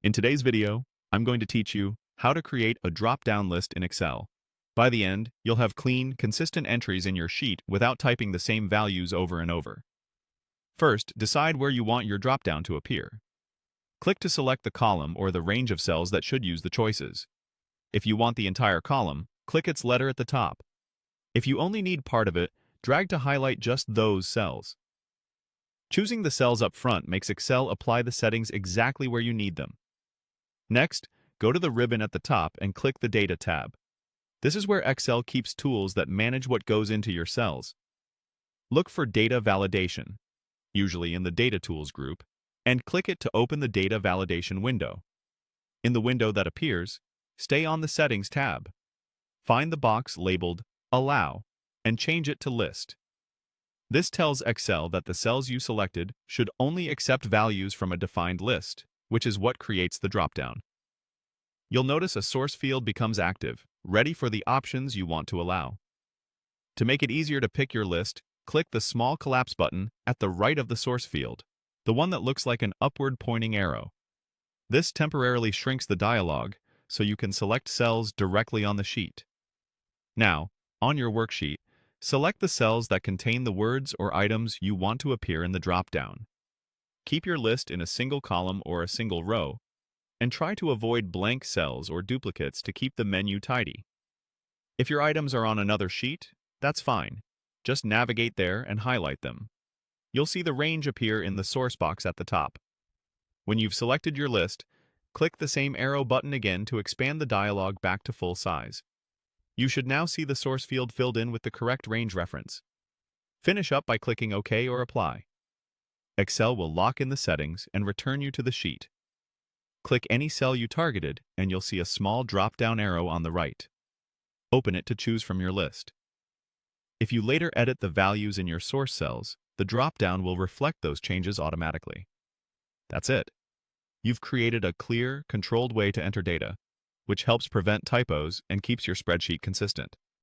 In today's video, I'm going to teach you how to create a drop-down list in Excel. By the end, you'll have clean, consistent entries in your sheet without typing the same values over and over. First, decide where you want your drop-down to appear. Click to select the column or the range of cells that should use the choices. If you want the entire column, click its letter at the top. If you only need part of it, drag to highlight just those cells. Choosing the cells up front makes Excel apply the settings exactly where you need them. Next, go to the ribbon at the top and click the Data tab. This is where Excel keeps tools that manage what goes into your cells. Look for Data Validation, usually in the Data Tools group, and click it to open the Data Validation window. In the window that appears, stay on the Settings tab. Find the box labeled Allow and change it to List. This tells Excel that the cells you selected should only accept values from a defined list, which is what creates the dropdown. You'll notice a source field becomes active, ready for the options you want to allow. To make it easier to pick your list, click the small collapse button at the right of the source field, the one that looks like an upward pointing arrow. This temporarily shrinks the dialog so you can select cells directly on the sheet. Now, on your worksheet, select the cells that contain the words or items you want to appear in the dropdown. Keep your list in a single column or a single row, and try to avoid blank cells or duplicates to keep the menu tidy. If your items are on another sheet, that's fine. Just navigate there and highlight them. You'll see the range appear in the source box at the top. When you've selected your list, click the same arrow button again to expand the dialog back to full size. You should now see the source field filled in with the correct range reference. Finish up by clicking OK or Apply. Excel will lock in the settings and return you to the sheet. Click any cell you targeted and you'll see a small drop-down arrow on the right. Open it to choose from your list. If you later edit the values in your source cells, the drop-down will reflect those changes automatically. That's it. You've created a clear, controlled way to enter data, which helps prevent typos and keeps your spreadsheet consistent.